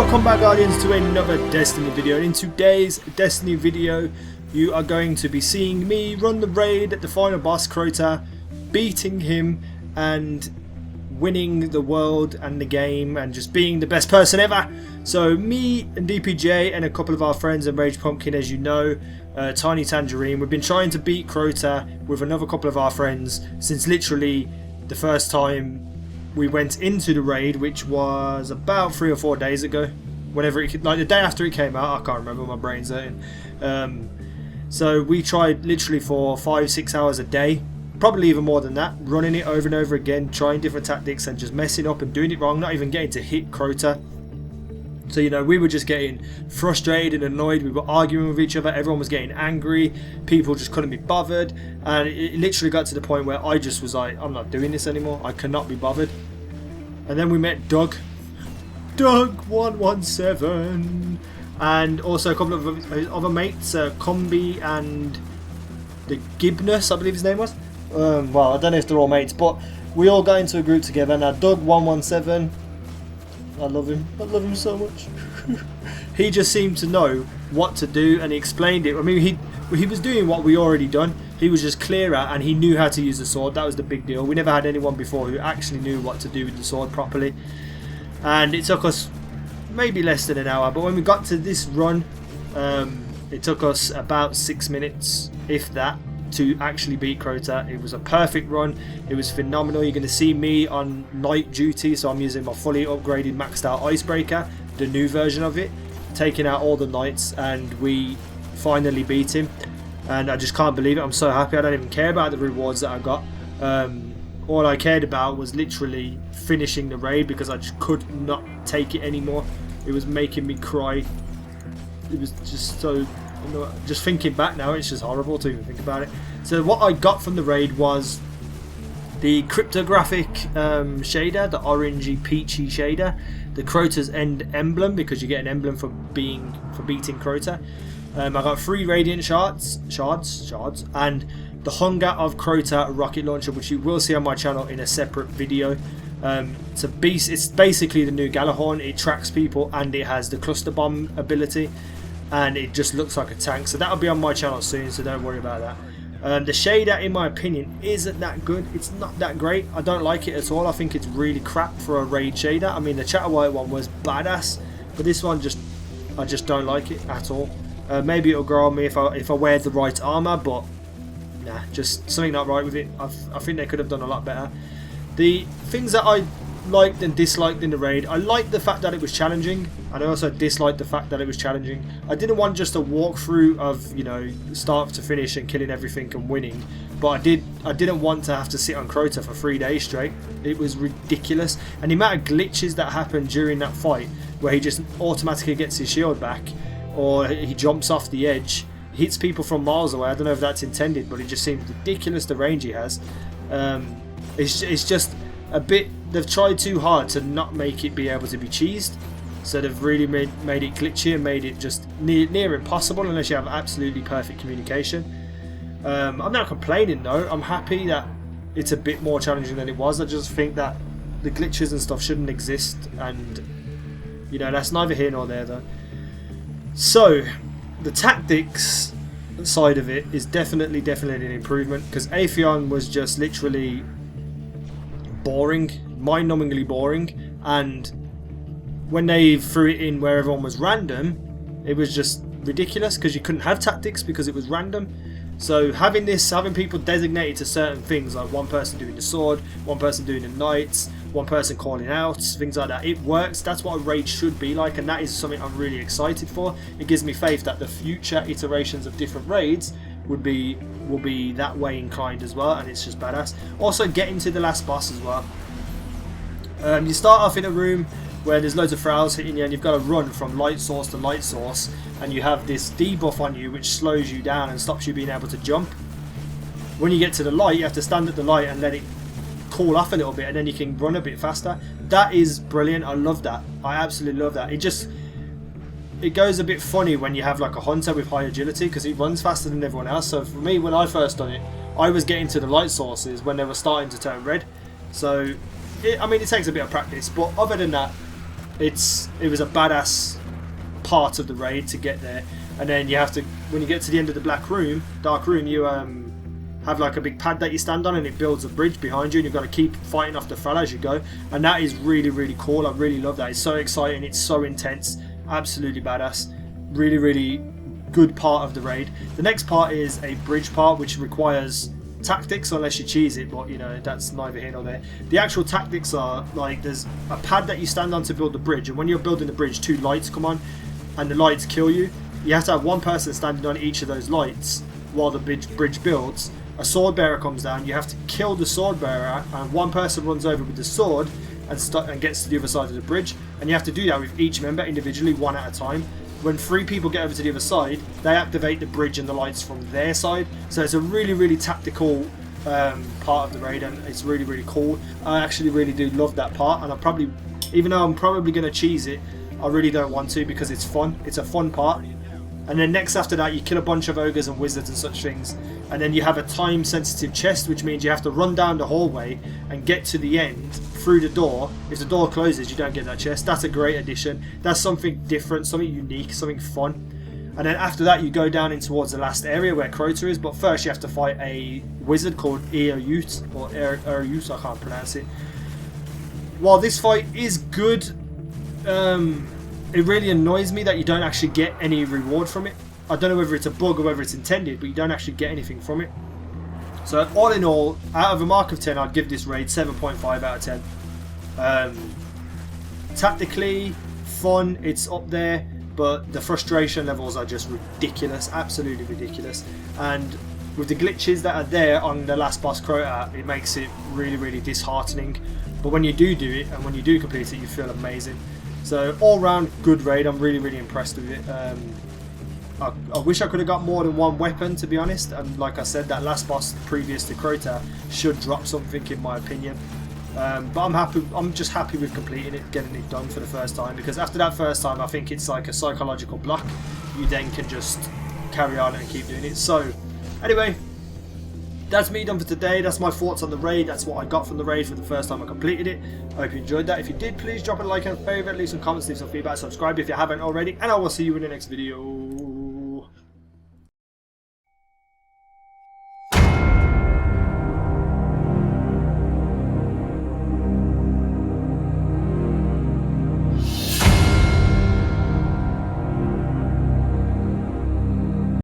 Welcome back, Guardians, to another Destiny video. And in today's Destiny video, you are going to be seeing me run the raid at the final boss, Crota, beating him and winning the world and the game and just being the best person ever. So me and DPJ and a couple of our friends and Rage Pumpkin, as you know, Tiny Tangerine, we've been trying to beat Crota with another couple of our friends since literally the first time we went into the raid, which was about 3 or 4 days ago. Whenever it, like the day after it came out, I can't remember, my brain's hurting. So we tried literally for 5-6 hours a day, probably even more than that, running it over and over again, trying different tactics and just messing up and doing it wrong, not even getting to hit Crota. So, you know, we were just getting frustrated and annoyed. We were arguing with each other. Everyone was getting angry. People just couldn't be bothered. And it literally got to the point where I just was like, I'm not doing this anymore. I cannot be bothered. And then we met Doug. Doug117. And also a couple of other mates, Combi and the Gibnus, I believe his name was. Well, I don't know if they're all mates, but we all got into a group together. Now, Doug117... I love him so much. He just seemed to know what to do, and he explained it. I mean, he was doing what we already done. He was just clearer, and he knew how to use the sword. That was the big deal. We never had anyone before who actually knew what to do with the sword properly. And it took us maybe less than an hour, but when we got to this run, it took us about 6 minutes, if that, to actually beat Crota. It was a perfect run. It was phenomenal. You're going to see me on night duty, so I'm using my fully upgraded maxed out icebreaker, the new version of it, taking out all the knights, and we finally beat him. And I just can't believe it. I'm so happy. I don't even care about the rewards that I got. All I cared about was literally finishing the raid, because I just could not take it anymore. It was making me cry. It was just so... just thinking back now, it's just horrible to even think about it. So what I got from the raid was the cryptographic shader, the orangey peachy shader, the Crota's End emblem, because you get an emblem for beating Crota. I got 3 radiant shards, and the Hunger of Crota rocket launcher, which you will see on my channel in a separate video. It's a beast. It's basically the new Galahorn. It tracks people, and it has the cluster bomb ability. And it just looks like a tank, so that'll be on my channel soon, so don't worry about that. The shader, in my opinion, isn't that good. It's not that great. I don't like it at all. I think it's really crap for a raid shader. I mean, the Chatter White one was badass, but this one I just don't like it at all. Maybe it'll grow on me if I wear the right armor, but nah, just something not right with it. I think they could have done a lot better. The things that I liked and disliked in the raid, I liked the fact that it was challenging, and I also disliked the fact that it was challenging. I didn't want just a walkthrough of, you know, start to finish and killing everything and winning, but I didn't want to have to sit on Crota for 3 days straight. It was ridiculous, and the amount of glitches that happened during that fight, where he just automatically gets his shield back, or he jumps off the edge, hits people from miles away. I don't know if that's intended, but it just seems ridiculous, the range he has. It's just a bit... They've tried too hard to not make it be able to be cheesed, so they've really made it glitchy and made it just near impossible unless you have absolutely perfect communication. I'm not complaining though. I'm happy that it's a bit more challenging than it was. I just think that the glitches and stuff shouldn't exist, and you know, that's neither here nor there though. So the tactics side of it is definitely an improvement, because Atheon was just literally boring, mind-numbingly boring, and when they threw it in where everyone was random, it was just ridiculous, because you couldn't have tactics because it was random. So having people designated to certain things, like one person doing the sword, one person doing the knights, one person calling out, things like that, it works. That's what a raid should be like, and that is something I'm really excited for. It gives me faith that the future iterations of different raids will be that way inclined as well, and it's just badass. Also, getting to the last boss as well. You start off in a room where there's loads of frowns hitting you, and you've got to run from light source to light source, and you have this debuff on you which slows you down and stops you being able to jump. When you get to the light, you have to stand at the light and let it cool off a little bit, and then you can run a bit faster. That is brilliant. I love that. I absolutely love that. It goes a bit funny when you have like a hunter with high agility, because he runs faster than everyone else. So for me, when I first done it, I was getting to the light sources when they were starting to turn red. So I mean, it takes a bit of practice, but other than that, it was a badass part of the raid to get there. And then you have to, when you get to the end of the dark room, you have like a big pad that you stand on, and it builds a bridge behind you, and you've got to keep fighting off the fella as you go. And that is really, really cool. I really love that. It's so exciting. It's so intense. Absolutely badass. Really, really good part of the raid. The next part is a bridge part, which requires tactics unless you cheese it, but you know, that's neither here nor there. The actual tactics are like, there's a pad that you stand on to build the bridge, and when you're building the bridge, 2 lights come on and the lights kill you. You have to have one person standing on each of those lights while the bridge builds. A sword bearer comes down, you have to kill the sword bearer, and one person runs over with the sword and gets to the other side of the bridge, and you have to do that with each member individually, one at a time. When 3 people get over to the other side, they activate the bridge and the lights from their side. So it's a really, really tactical part of the raid, and it's really, really cool. I actually really do love that part, and I probably, even though I'm probably going to cheese it, I really don't want to, because it's fun. It's a fun part. And then next after that, you kill a bunch of ogres and wizards and such things, and then you have a time sensitive chest, which means you have to run down the hallway and get to the end through the door. If the door closes, you don't get that chest. That's a great addition. That's something different, something unique, something fun. And then after that, you go down in towards the last area where Crota is, but first you have to fight a wizard called Ironside, or Ironside, I can't pronounce it. While this fight is good, it really annoys me that you don't actually get any reward from it. I don't know whether it's a bug or whether it's intended, but you don't actually get anything from it. So all in all, out of a mark of 10, I'd give this raid 7.5 out of 10. Tactically, fun, it's up there, but the frustration levels are just ridiculous, absolutely ridiculous. And with the glitches that are there on the last boss Crota, it makes it really, really disheartening. But when you do it, and when you do complete it, you feel amazing. So all round good raid. I'm really, really impressed with it. I wish I could have got more than one weapon, to be honest, and like I said, that last boss previous to Crota should drop something in my opinion. But I'm happy. I'm just happy with completing it, getting it done for the first time, because after that first time I think it's like a psychological block. You then can just carry on and keep doing it. So anyway, that's me done for today. That's my thoughts on the raid. That's what I got from the raid for the first time I completed it. I hope you enjoyed that. If you did, please drop a like and a favourite, leave some comments, leave some feedback, subscribe if you haven't already, and I will see you in the next video.